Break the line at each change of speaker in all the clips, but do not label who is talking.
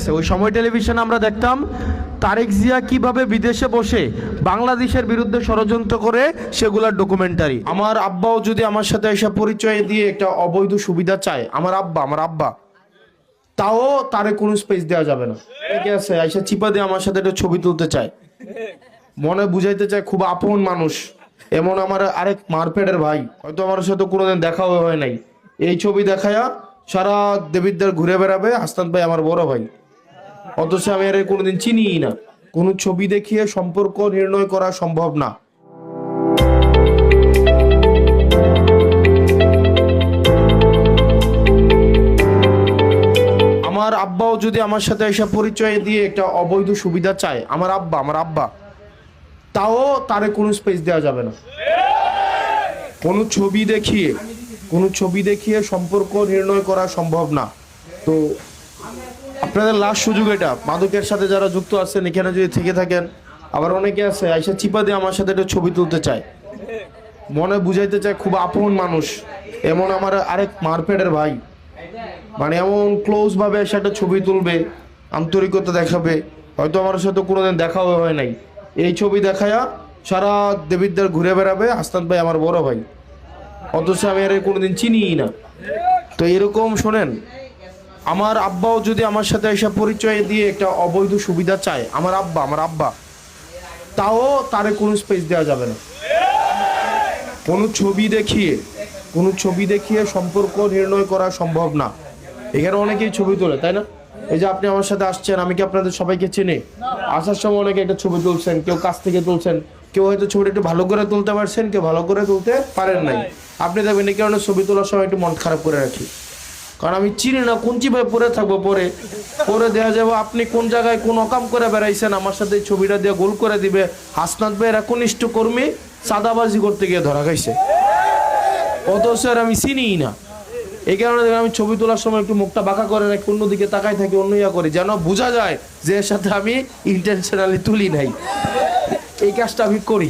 গেছে। ওই সময় টেলিভিশনে আমরা দেখতাম তারেক জিয়া কিভাবে বিদেশে বসে বাংলাদেশের বিরুদ্ধে ষড়যন্ত্র করে সেগুলোর ডকুমেন্টারি। আমার আব্বাও যদি আমার সাথে এসে পরিচয় দিয়ে একটা অবৈধ সুবিধা চায়, আমার আব্বা তাও তারে কোনো স্পেস দেওয়া যাবে না। ঠিক আছে, আইসা চিপা দিয়ে আমার সাথে একটা ছবি তুলতে চায়, মনে বুঝাইতে চায় খুব আপন মানুষ, এমন আমার আরেক মারপেটের ভাই, হয়তো আমার সাথে কোনোদিন দেখাও হয় নাই, এই ছবি দেখায়া সারা দেবিদ্বার ঘুরে বেড়াবে হাসনাত ভাই আমার বড় ভাই, অথচ আমি আর কোনোদিন চিনিই না। কোনো ছবি দেখিয়ে সম্পর্ক নির্ণয় করা সম্ভব না। আমার আব্বাও যদি আমার সাথে এসে পরিচয় দিয়ে একটা অবৈধ সুবিধা চায়, আমার আব্বা তাও তারে কোনো স্পেস দেওয়া যাবে না। কোনো ছবি দেখিয়ে সম্পর্ক নির্ণয় করা সম্ভব না। তো আপনাদের লাস্ট সুযোগ এটা, মাদকের সাথে যারা যুক্ত আছেন এখানে যদি থেকে থাকেন, আবার অনেকে আছে আইসা চিপা দিয়ে আমার সাথে একটা ছবি তুলতে চায়, মনে বুঝাইতে চায় খুব আপন মানুষ, এমন আমার আরেক মারপেটের ভাই, মানে এমন ক্লোজ ভাবে এসে একটা ছবি তুলবে, আন্তরিকতা দেখাবে, হয়তো আমার সাথে কোনোদিন দেখাও হয় নাই, এই ছবি দেখায়া সারা দেবিদ্বার ঘুরে বেড়াবে হাসনাত ভাই আমার বড় ভাই, অথচ আমি আর কোনোদিন চিনিই না। তো এরকম শোনেন, আমার আব্বাও যদি আমার সাথে এসে পরিচয় দিয়ে একটা অবৈধ সুবিধা চায়, আমার আব্বা তাও তারে কোনো স্পেস দেওয়া যাবে না। কোনো ছবি দেখিয়ে সম্পর্ক নির্ণয় করা সম্ভব না। এখানে অনেকেই ছবি তোলে, তাই না? এই যে আপনি আমার সাথে আসছেন, আমি কি আপনাদের সবাইকে চিনি? আসার সময় অনেকে একটা ছবি তুলছেন, কেউ কাছ থেকে তুলছেন, কেউ হয়তো ছবিটা একটু ভালো করে তুলতে পারছেন, কেউ ভালো করে তুলতে পারেন নাই। আপনি দেখবেন এই কারণে ছবি তোলার সময় একটু মন খারাপ করে রাখি, কারণ আমি চিনি না কোন চিপায় পরে থাকবো, পরে দেওয়া যাবো আপনি কোন জায়গায় কোন অকাম করে বেড়াইছেন, আমার সাথে ছবিটা দিয়ে গোল করে দিবে হাসনাত ভাইয়ের একনিষ্ঠ কর্মী চাঁদাবাজি করতে গিয়ে ধরা খাইছে, অথচ আর আমি চিনিই না। এই কারণে আমি ছবি তোলার সময় একটু মুখটা বাঁকা করে রাখি, অন্যদিকে তাকাই থাকি, অন্য করি, যেন বোঝা যায় যে এর সাথে আমি ইন্টেনশনালি তুলি নাই। এই কাজটা আমি করি।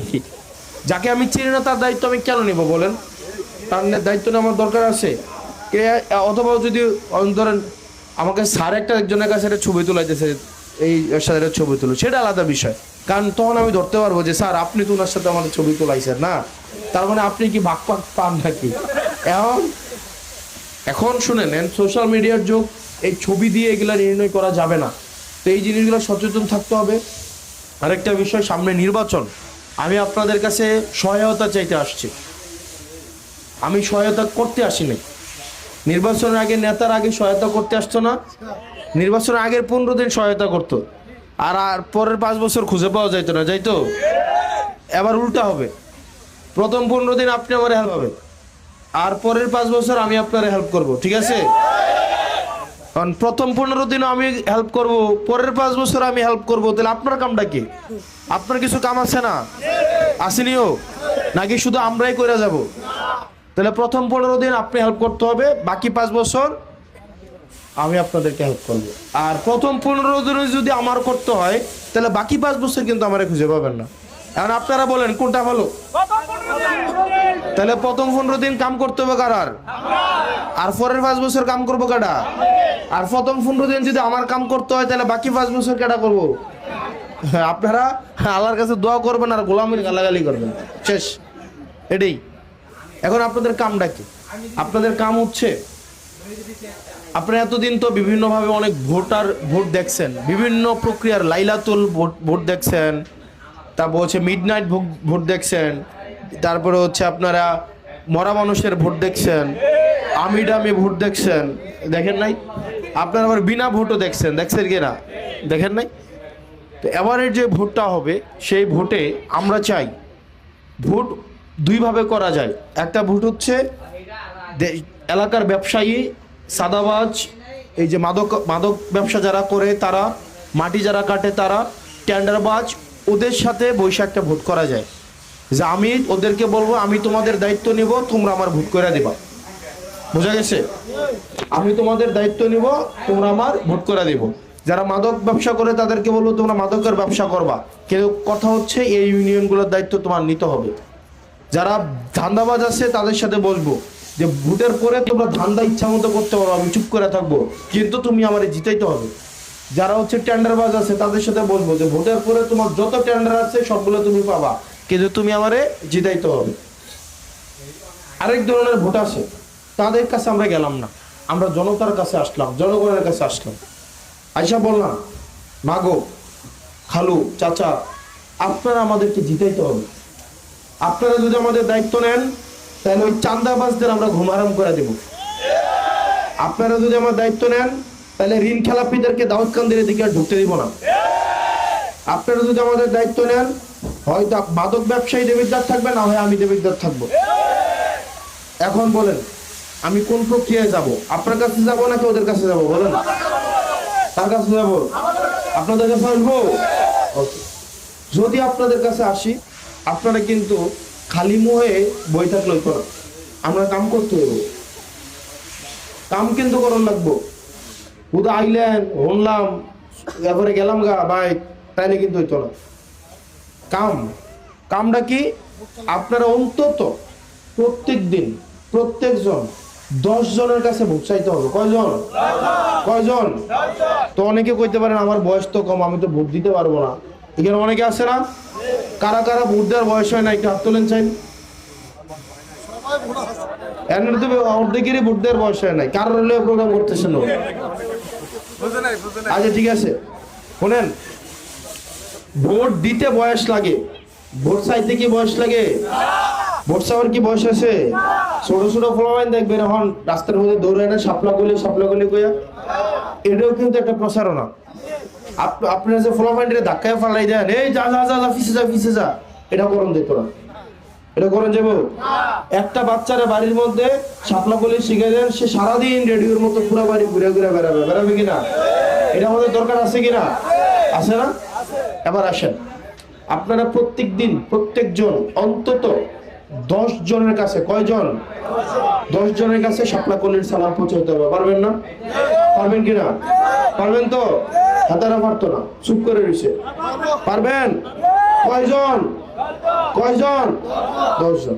যাকে আমি চিনি না তার দায়িত্ব আমি কেন নেব বলেন? তার দায়িত্ব আমার দরকার আছে। অথবা যদি ধরেন আমাকে স্যার একজনের কাছে একটা ছবি তোলাইতেছে, এই সাথে একটা ছবি তুলো, সেটা আলাদা বিষয়, কারণ তখন আমি ধরতে পারবো যে স্যার আপনি তো ওনার সাথে আমাদের ছবি তোলাইছেন না, তার মানে আপনি কি ভাগ পান নাকি? এখন শুনেন, সোশ্যাল মিডিয়ার যুগ, এই ছবি দিয়ে এগুলা নির্ণয় করা যাবে না। তো এই জিনিসগুলো সচেতন থাকতে হবে। আরেকটা বিষয়, সামনে নির্বাচন, আমি আপনাদের কাছে সহায়তা চাইতে আসছি, আমি সহায়তা করতে আসিনি। নির্বাচনের আগে নেতার আগে সহায়তা করতে আসতো না, নির্বাচনের আগের 15 দিন সহায়তা করতো, আর পরের 5 বছর খুঁজে পাওয়া যাইতো না, যাইতো? এবার উল্টা হবে, প্রথম 15 দিন আপনি আমার হেল্প হবে, আর পরের 5 বছর আমি আপনার হেল্প করব, ঠিক আছে? কারণ প্রথম 15 দিন আমি হেল্প করব, পরের 5 বছর আমি হেল্প করব, তাহলে আপনার কামটা কি? আপনার কিছু কাম আছে না? আসেনিও নাকি শুধু আমরাই করে যাব? তাহলে প্রথম 15 দিন আপনি হেল্প করতে হবে, বাকি 5 বছর আমি আপনাদেরকে হেল্প করব। আর প্রথম 15 দিন যদি আমার করতে হয়, তাহলে বাকি 5 বছর কিন্তু আমারে খুঁজে পাবেন না। এখন আপনারা বলেন কোনটা ভালো? তাহলে প্রথম 15 দিন কাম করতে হবে কারার, আর পরের 5 বছর কাম করবো কাটা? আর প্রথম 15 দিন যদি আমার কাম করতে হয়, তাহলে বাকি 5 বছর কেটা করবো? আপনারা আল্লাহর কাছে দোয়া করবেন আর গোলামির গালাগালি করবেন, শেষ, এটাই। এখন আপনাদের কামটা কি? আপনাদের কাম হচ্ছে, আপনারা এতদিন তো বিভিন্নভাবে অনেক ভোট দেখছেন, বিভিন্ন প্রক্রিয়ার লাইলাতুল ভোট দেখছেন, তারপর হচ্ছে মিডনাইট ভোট দেখছেন, তারপরে হচ্ছে আপনারা মরা মানুষের ভোট দেখছেন, আমি ডামি ভোট দেখছেন, দেখেন নাই? আপনারা আবার বিনা ভোটও দেখছেন কিনা? দেখেন নাই? তো এবারের যে ভোটটা হবে, সেই ভোটে আমরা চাই, ভোট দুইভাবে করা যায়। একটা ভোট হচ্ছে এলাকার ব্যবসায়ী, সাদাবাজ, এই যে মাদক ব্যবসা যারা করে তারা, মাটি যারা কাটে তারা, টেন্ডারবাজ, ওদের সাথে বৈশাখ একটা ভোট করা যায়, যে আমি ওদেরকে বলবো আমি তোমাদের দায়িত্ব নিব, তোমরা আমার ভোট করে দিবা। বোঝা গেছে? আমি তোমাদের দায়িত্ব নিব, তোমরা আমার ভোট করে দিব। যারা মাদক ব্যবসা করে তাদেরকে বলবো তোমরা মাদকের ব্যবসা করবা, কিন্তু কথা হচ্ছে এই ইউনিয়নগুলোর দায়িত্ব তোমার নিতে হবে। যারা ধান্দাবাজ আছে তাদের সাথে বলবো যে ভোটের পরে তোমরা ধান্দা ইচ্ছা মতো করতে পারো, আমি চুপ করে থাকবো, কিন্তু তুমি আমার জিতাইতে হবে। যারা হচ্ছে টেন্ডারবাজ আছে তাদের সাথে বলবো যে ভোটের পরে তোমার যত টেন্ডার আছে সবগুলো তুমি পাবা, কিন্তু তুমি আমারে জিতাইতে হবে। আরেক ধরনের ভোট আছে, তাদের কাছে আমরা গেলাম না, আমরা জনতার কাছে আসলাম, জনগণের কাছে আসলাম। আইসা বললাম, মাগো, খালু, চাচা, আপনারা আমাদেরকে জিতাইতে হবে। আপনারা যদি আমাদের দায়িত্ব নেন তাহলে ওই চান্দাবাজদের আমরা ঘুম হারাম করে দেব। আপনারা যদি আমার দায়িত্ব নেন তাহলে ঋণ খেলাপিদেরকে দাউদকান্দির দিকে আর ঢুকতে দিব না। আপনারা যদি আমাদের দায়িত্ব নেন, হয়তো মাদক ব্যবসায়ী দেবিদ্বার থাকবে, না হয় আমি দেবিদ্বার থাকবো। এখন বলেন আমি কোন প্রক্রিয়ায় যাব? আপনার কাছে যাব নাকি ওদের কাছে যাব? বলেন, তার কাছে যাব, আপনাদের কাছে আসবো? যদি আপনাদের কাছে আসি, আপনারা কিন্তু খালি মুহে বই থাকলে করো, আমরা কাম করতে হবে, কাম কিন্তু করন লাগবো। উদা আইলেন, হনলাম, এরপরে গেলাম গা ভাই, তাইলে কিন্তু হইতো না। কামটা কি? আপনারা অন্তত প্রত্যেক দিন প্রত্যেকজন 10 জনের কাছে ভোট চাইতে হবে। কয়জন? তো অনেকে কইতে পারেন আমার বয়স তো কম, আমি তো ভোট দিতে পারবো না। এখানে অনেকে আছে না, কারা কারা ভোট দেওয়ার বয়স হয় না, একটু হাত তোলেন চাই। অর্ধেকেরই ভোট দেওয়ার বয়স হয় নাই, কারোর হলে প্রোগ্রাম করতেছেন। আচ্ছা ঠিক আছে, শোনেন, ভোট দিতে বয়স লাগে, ভোট চাইতে কি বয়স লাগে? ভোট চাওয়ার কি বয়স আছে? ছোট ছোট ফলাফল দেখবেন এখন রাস্তার মধ্যে দৌড়ে না, সাপলা গলি কইয়া, এটাও কিন্তু একটা প্রচারণা। আপনারা যে ফলাফলটা ধাক্কায় ফালাই দেন, এই যা যা যা পিছে যা, এটা করণ দিত না, এটা করেন যাবো। একটা বাচ্চারা বাড়ির মধ্যে সাপলা গলি শিখে দেন, সে সারাদিন রেডিওর মতো পুরো বাড়ি ঘুরে ঘুরে বেড়াবে কিনা? এটা আমাদের দরকার আছে কিনা? আছে না? এবার আসেন, আপনারা প্রত্যেক দিন প্রত্যেকজন অন্তত 10 জনের কাছে, কয়জন? 10 জনের কাছে শাপলা কলির সালাম পৌঁছাতে হবে। পারবেন না? পারবেন কিনা? পারবেন তো? হাতারা পারতো না, চুপ করে রয়েছে। পারবেন? কয়জন? 10 জন।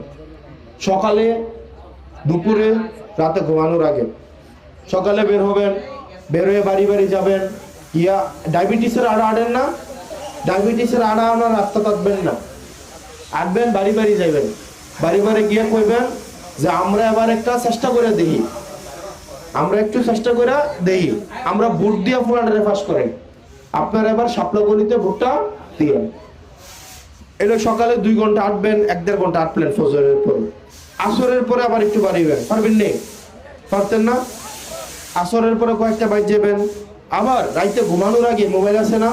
সকালে, দুপুরে, রাতে ঘুমানোর আগে সকালে বের হবেন, বের হয়ে বাড়ি বাড়ি যাবেন। ডায়াবেটিসের আড়া আড়েন না, ডায়াবেটিসের আড়া আনার রাস্তা কাটবেন না, আটবেন, বাড়ি বাড়ি যাবেন, বাড়ি বাড়ি গিয়ে কইবেন যে আমরা এবার একটা চেষ্টা করে দেখি, আমরা একটু চেষ্টা করে দেখি, আমরা ভোট দিয়ে ফুলাটারে পাস করেন, আপনারা এবার শাপলা গলিতে ভোটটা দিয়ে। এটা সকালে 2 ঘন্টা আটবেন, 1-1.5 ঘন্টা আটলেন ফজরের পরে, আসরের পরে আবার একটু বাড়িবেন। পারবেন নি? পারতেন না? আসরের পরে কয়েকটা বাইক যাবেন, আবার রাইতে ঘুমানোর আগে মোবাইল আছে না,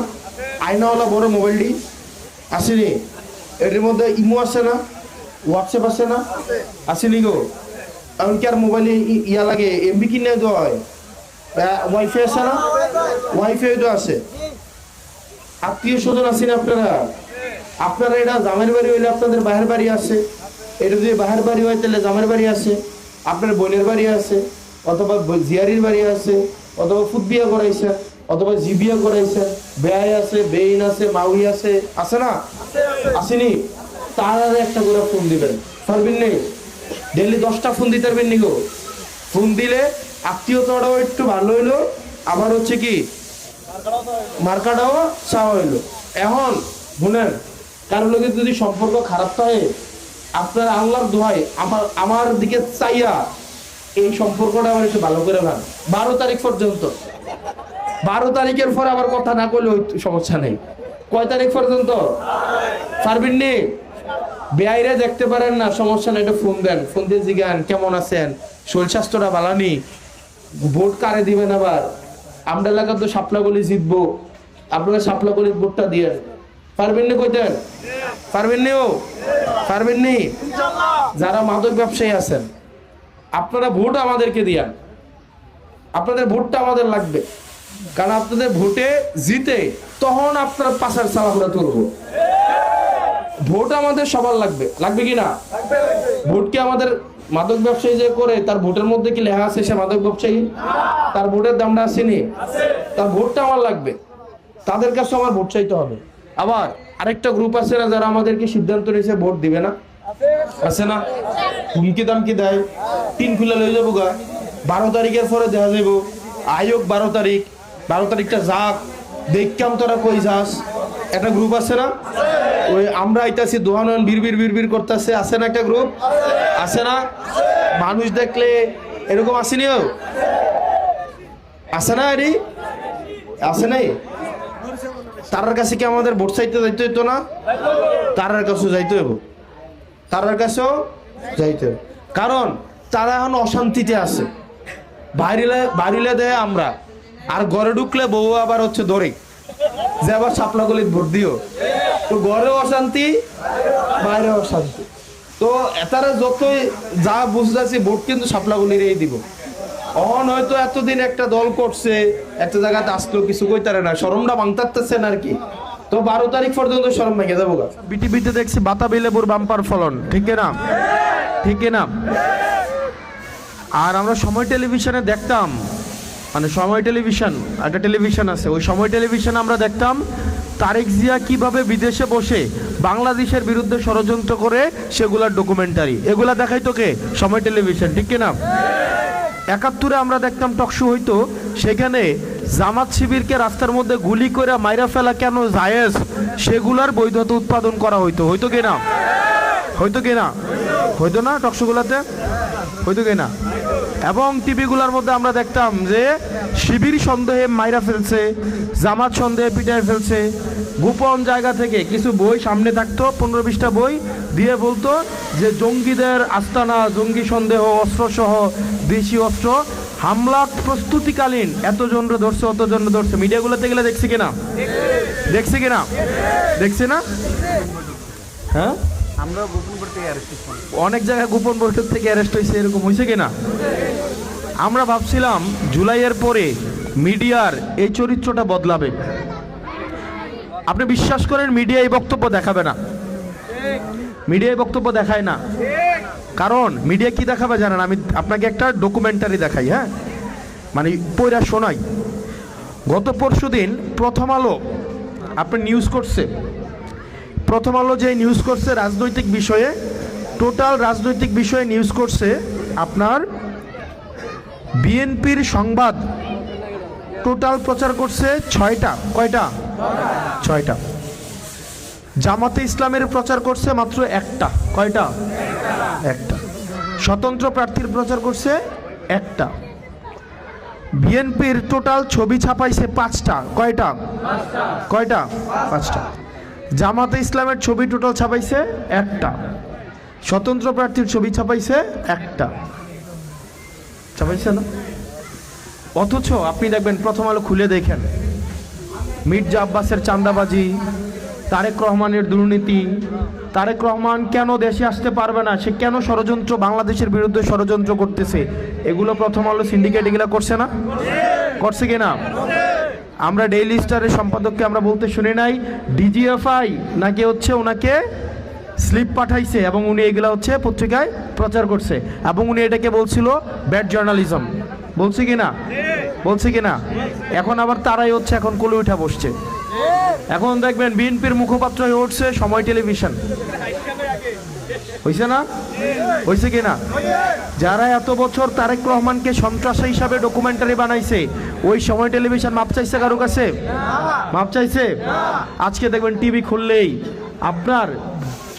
আয়নাওয়ালা বড় মোবাইলটি আসেনি, এর মধ্যে ইমো আছে না, হোয়াটসঅ্যাপ আছে না, আসেনি গো? এমনকি আর মোবাইলে ইয়া লাগে, এমবি কিনে দেওয়া হয়, ওয়াইফাই আছে না, ওয়াইফাই তো আছে। আত্মীয় স্বজন আছেন আপনারা এটা জামের বাড়ি হইলে আপনাদের বাহের বাড়ি আছে, এটা যদি বাহের বাড়ি হয় তাহলে জামের বাড়ি আছে, আপনার বোনের বাড়ি আছে, অথবা জিয়ারির বাড়ি আছে, অথবা ফুট বিয়া করাইছে, অথবা জিবিয়া করাইছে, বেআই আছে, বেইন আছে, মাউই আছে, আছে না? আসেনি? তার একটা করে ফোন দিবেন। পারবেন নেই? ডেইলি 10টা ফোন দিতে পারবেন নি গো? ফোন দিলে আত্মীয়তাটাও একটু ভালো হইলো, আবার হচ্ছে কি মার্কাটাও চাওয়া হইলো। এখন শুনেন, কারোর লোকের যদি সম্পর্ক খারাপ থাকে, আপনার আল্লাহর দোহাই আমার দিকে চাইয়া এই সম্পর্কটা আবার একটু ভালো করে ভান। 12 তারিখ পর্যন্ত, 12 তারিখের পর আবার কথা না করলে সমস্যা নেই। কয় তারিখ পর্যন্ত? পারবেন নি? বেআইরে দেখতে পারেন না, সমস্যা নেই, এটা ফোন দেন, ফোন দিয়ে জিজ্ঞান কেমন আছেন, শরীর স্বাস্থ্যটা ভালো নি, ভোট কারে দিবেন, আবার আমরা এলাকা তো শাপলা গলি জিতবো, আপনারা শাপলা গলির ভোটটা দিয়ে। পারবেন নি? কইতেন পারবেন নি? পারবেন নি? যারা মাদক ব্যবসায়ী আছেন, আপনারা ভোট আমাদেরকে দিয়ান, আপনাদের ভোটটা আমাদের লাগবে, কারণ আপনাদের ভোটে জিতে তখন আপনার পাশার চাল আমরা তুলবো। ভোট আমাদের সবার লাগবে, লাগবে কিনা? ভোট কি আমাদের মাদক ব্যবসায়ী যে করে তার ভোটের মধ্যে কি লেখা আছে সে মাদক ব্যবসায়ী? তার ভোটের দামটা আসেনি, তার ভোটটা আমার লাগবে, তাদের কাছে আমার ভোট চাইতে হবে। আবার আরেকটা গ্রুপ আছে না, যারা আমাদেরকে সিদ্ধান্ত নিয়েছে ভোট দিবে না, আছে না? হুমকি দামকি দেয়, 3 খুলে লয়ে যাবো গা, 12 তারিখের পরে দেখা যাবো, আয়োগ 12 তারিখ, 12 তারিখটা যাক, দেখতাম তোরা কই যাস, একটা গ্রুপ আছে না, ওই আমরা আইতাছি দোহানন বিড় করতেছে, আছে না একটা গ্রুপ, আছে না? মানুষ দেখলে এরকম আসেনিও, আছে না? এরি আছে নাই? তারার কাছে কি আমাদের ভোট চাইতে যাইতে হইতো না? তারার কাছেও যাইতে হইব, তারার কাছেও যাইতে হবে, কারণ তারা এখন অশান্তিতে আছে। বাড়িলে দেয় আমরা, আর ঘরে ঢুকলে বউ আবার হচ্ছে দড়ি যে আবার শাপলা গলিত ভোট দিও, তো ঘরে অশান্তি বাইরে অশান্তি। তো এতারা যতই যা বুঝতেছি ভোট কিন্তু শাপলা গলির এই দিব। অন হয়তো এতদিন একটা দল করছে, একটা জায়গাতে আসলো, কিছু কইতারে না, শরমটা ভাঙতারতেছেন আর কি। তো 12 তারিখ পর্যন্ত শরম ভেঙে যাবো। বিটিভিতে দেখছি বাতাবি লেবুর বাম্পার ফলন, ঠিক না? ঠিক না? আর আমরা সময় টেলিভিশনে দেখতাম, মানে সময় টেলিভিশন, একটা টেলিভিশন আছে, ওই সময় টেলিভিশনে আমরা দেখতাম তারেক জিয়া কিভাবে বিদেশে বসে বাংলাদেশের বিরুদ্ধে ষড়যন্ত্র করে সেগুলার ডকুমেন্টারি, এগুলা দেখাই তোকে সময় টেলিভিশন, ঠিক না? 71-এ আমরা দেখতাম টকশো হইতো, সেখানে জামাত শিবিরকে রাস্তার মধ্যে গুলি করে মাইরা ফেলা কেন জায়েজ, সেগুলার বৈধতা উৎপাদন করা হইতো, হইতো কিনা? হইতো কিনা? হইতো না? টকশোগুলাতে হইতো কিনা? এবং টিভিগুলোর মধ্যে আমরা দেখতাম যে শিবির সন্দেহে মাইরা ফেলছে, জামাত সন্দেহে পিটায় ফেলছে, গোপন জায়গা থেকে কিছু বই সামনে থাকতো, 15-20টা বই দিয়ে বলতো যে জঙ্গিদের আস্তানা, জঙ্গি সন্দেহ, অস্ত্রসহ দেশি অস্ত্র, হামলা প্রস্তুতিকালীন এতজনরে ধরছে, অতজনরে ধরছে। মিডিয়াগুলোতে গেলে দেখছি কিনা? দেখছি কিনা? দেখছি না? হ্যাঁ, আমরা গোপন করতে অনেক জায়গায় গোপন বৈঠক থেকে অ্যারেস্ট হয়েছে, এরকম হয়েছে কিনা? আমরা ভাবছিলাম জুলাইয়ের পরে মিডিয়ার এই চরিত্রটা বদলাবে। আপনি বিশ্বাস করেন মিডিয়া এই বক্তব্য দেখাবে না, মিডিয়া এই বক্তব্য দেখায় না। কারণ মিডিয়া কি দেখাবে জানেন? আমি আপনাকে একটা ডকুমেন্টারি দেখাই, হ্যাঁ, মানে পয়রা শোনাই। গত পরশুদিন প্রথম আলো আপনি নিউজ করছে, প্রথম আলো যে নিউজ করছে রাজনৈতিক বিষয়ে, টোটাল রাজনৈতিক বিষয়ে নিউজ করছে আপনার বিএনপির সংবাদ টোটাল প্রচার করছে 6টা, কয়টা? 6টা। জামাতে ইসলামের প্রচার করছে মাত্র 1টা, কয়টা? 1টা। স্বতন্ত্র প্রার্থীর প্রচার করছে 1টা। বিএনপির টোটাল ছবি ছাপাইছে 5টা, কয়টা? কয়টা? 5টা। জামাতে ইসলামের ছবি টোটাল ছাপাইছে 1টা, স্বতন্ত্র প্রার্থীর ছবি ছাপাইছে 1টা, ছাপাইছে না? অথচ আপনি দেখবেন প্রথম আলো খুলে দেখেন মির্জা আব্বাসের চাঁদাবাজি, তারেক রহমানের দুর্নীতি, তারেক রহমান কেন দেশে আসতে পারবে না, সে কেন ষড়যন্ত্র, বাংলাদেশের বিরুদ্ধে ষড়যন্ত্র করতেছে, এগুলো প্রথম আলো সিন্ডিকেট এগুলো করছে না? করছে কিনা? আমরা ডেইলি স্টারের সম্পাদককে আমরা বলতে শুনি নাই ডিজিএফআই নাকি হচ্ছে ওনাকে স্লিপ পাঠাইছে এবং উনি এগুলা হচ্ছে পত্রিকায় প্রচার করছে, এবং উনি এটাকে বলছিল ব্যাড জার্নালিজম, বলছে কিনা? বলছে কিনা? এখন আবার তারাই হচ্ছে এখন কোলে উঠা বসছে। এখন দেখবেন বিএনপির মুখপাত্র হয়ে উঠছে সময় টেলিভিশন, হয়েছে না? হয়েছে কিনা? যারা এত বছর তারেক রহমানকে সন্ত্রাসী হিসাবে ডকুমেন্টারি বানাইছে, ওই সময় টেলিভিশন মাপ চাইছে কারো কাছে? মাপ চাইছে? আজকে দেখবেন টিভি খুললেই আপনার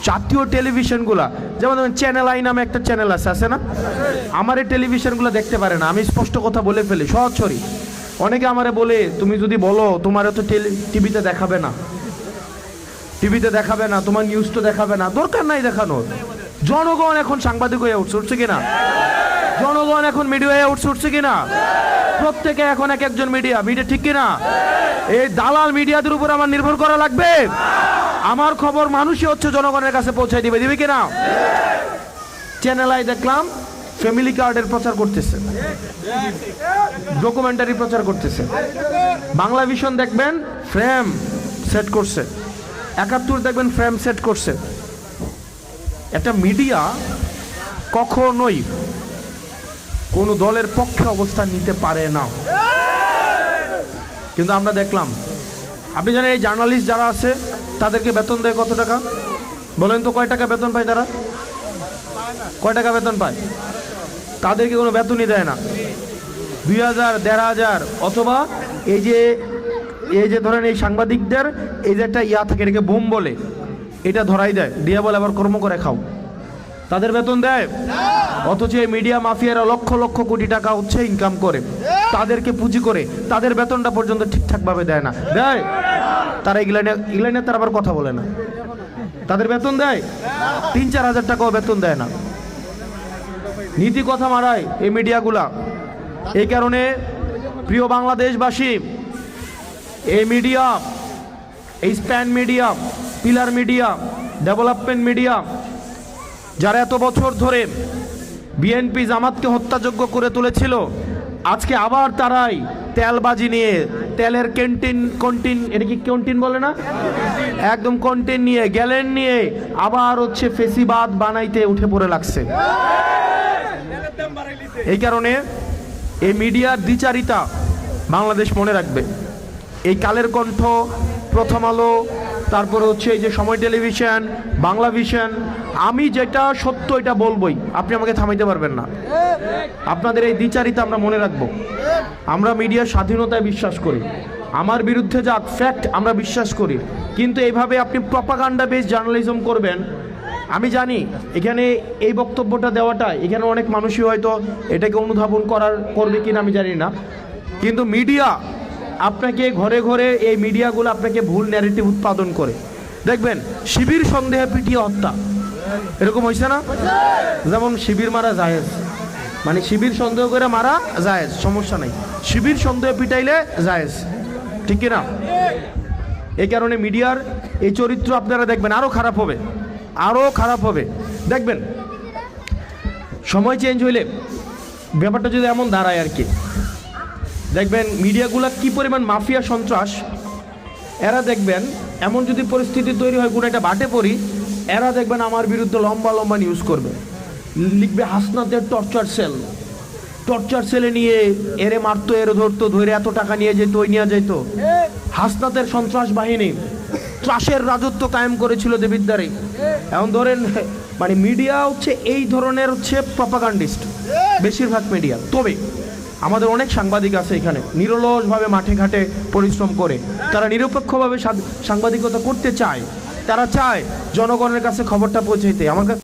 জাতীয় টেলিভিশনগুলা, যেমন চ্যানেল আই নামে একটা চ্যানেল আছে না? আমার এই টেলিভিশনগুলো দেখতে পারে না, আমি স্পষ্ট কথা বলে ফেলি সরাসরি। অনেকে আমারে বলে তুমি যদি বলো তোমার তো টিভিতে দেখাবে না, টিভিতে দেখাবে না, তোমার নিউজ তো দেখাবে না, দরকার নাই দেখানোর। জনগণ এখন সাংবাদিক হয়ে উঠছে কিনা? জনগণ এখন মিডিয়া হয়ে উঠছে কিনা? প্রত্যেকে এখন এক একজন মিডিয়া, ঠিক কিনা? এই দালাল মিডিয়াদের উপর আমার নির্ভর করা লাগবে? আমার খবর মানুষই হচ্ছে জনগণের কাছে পৌঁছায় দিবে, দিবে কিনা? চ্যানেল আই দেখলাম ফ্যামিলি কার্ডের প্রচার করতেছে, ডকুমেন্টারি প্রচার করতেছে। বাংলা ভিশন দেখবেন ফ্রেম সেট করছে, 71 দেখবেন ফ্রেম সেট করছে। একটা মিডিয়া কখনোই কোনো দলের পক্ষে অবস্থান নিতে পারে না, কিন্তু আমরা দেখলাম। আপনি জানেন এই জার্নালিস্ট যারা আছে তাদেরকে বেতন দেয় কত টাকা? বলেন তো, কয় টাকা বেতন পায় তারা? কয় টাকা বেতন পায়? তাদেরকে কোনো বেতনই দেয় না। 2000, 1500, অথবা এই যে এই যে ধরেন এই সাংবাদিকদের এই যে একটা ইয়া থাকে, এটাকে বোম বলে, এটা ধরাই দেয়, দিয়ে বলে আবার কর্ম করে খাও। তাদের বেতন দেয়? অথচ এই মিডিয়া মাফিয়ারা লক্ষ লক্ষ কোটি টাকা হচ্ছে ইনকাম করে, তাদেরকে পুঁজি করে তাদের বেতনটা পর্যন্ত ঠিকঠাকভাবে দেয় না। দেয়? তারা ইংল্যান্ডে তারা আবার কথা বলে না। তাদের বেতন দেয়? 3-4 হাজার টাকাও বেতন দেয় না। নীতি কথা মারায় এই মিডিয়াগুলা। এই কারণে প্রিয় বাংলাদেশবাসী, এই মিডিয়া, এই span media, pillar media, development media, যারা এত বছর ধরে বিএনপি জামাতকে হত্যাযোগ্য করে তুলেছিল, আজকে আবার তারাই তেলবাজি নিয়ে, তেলের কন্টিন, এটা কি কন্টিন বলে না, একদম কন্টিন নিয়ে, গ্যালেন নিয়ে আবার হচ্ছে ফেসিবাদ বানাইতে উঠে পড়ে লাগছে। এই কারণে এই মিডিয়ার দ্বিচারিতা বাংলাদেশ মনে রাখবে। এই কালের কণ্ঠ, প্রথম আলো, তারপরে হচ্ছে এই যে সময় টেলিভিশন, বাংলা ভিশন, আমি যেটা সত্য এটা বলবোই, আপনি আমাকে থামাইতে পারবেন না। আপনাদের এই দ্বিচারিতা আমরা মনে রাখবো। আমরা মিডিয়ার স্বাধীনতায় বিশ্বাস করি, আমার বিরুদ্ধে যা ফ্যাক্ট আমরা বিশ্বাস করি, কিন্তু এইভাবে আপনি প্রপাগান্ডা বেস জার্নালিজম করবেন, আমি জানি এখানে এই বক্তব্যটা দেওয়াটা এখানে অনেক মানুষই হয়তো এটাকে অনুধাবন করবে কিনা আমি জানি না, কিন্তু মিডিয়া আপনাকে ঘরে ঘরে, এই মিডিয়াগুলো আপনাকে ভুল ন্যারেটিভ উৎপাদন করে। দেখবেন শিবির সন্দেহে পিটিয়ে হত্যা, এরকম হয়েছে না? যেমন শিবির মারা জায়েজ, মানে শিবির সন্দেহ করে মারা জায়েজ, সমস্যা নাই, শিবির সন্দেহে পিটাইলে জায়েজ, ঠিক কিনা? এই কারণে মিডিয়ার এই চরিত্র আপনারা দেখবেন আরও খারাপ হবে, আরও খারাপ হবে। দেখবেন সময় চেঞ্জ হইলে ব্যাপারটা যদি এমন দাঁড়ায় আর কি, দেখবেন মিডিয়াগুলা কি পরিমাণ মাফিয়া সন্ত্রাস, এরা দেখবেন এমন যদি পরিস্থিতি তৈরি হয়, কোনো একটা বাটে পড়ি, এরা দেখবেন আমার বিরুদ্ধে লম্বা লম্বা নিউজ করবে, লিখবে হাসনাতের টর্চার সেলে নিয়ে এরে মারতো, এরে ধরতো, ধরে এত টাকা নিয়ে যেত, ওই নিয়ে যেত। হাসনাতের সন্ত্রাস বাহিনী ত্রাসের রাজত্ব কায়েম করেছিল দেবিদ্বারে। এখন ধরেন মানে মিডিয়া হচ্ছে এই ধরনের হচ্ছে প্রপাগান্ডিস্ট বেশিরভাগ মিডিয়া। তবে আমাদের অনেক সাংবাদিক আছে এখানে নিরলসভাবে মাঠে ঘাটে পরিশ্রম করে, তারা নিরপেক্ষভাবে সাংবাদিকতা করতে চায়, তারা চায় জনগণের কাছে খবরটা পৌঁছাইতে। আমার কাছে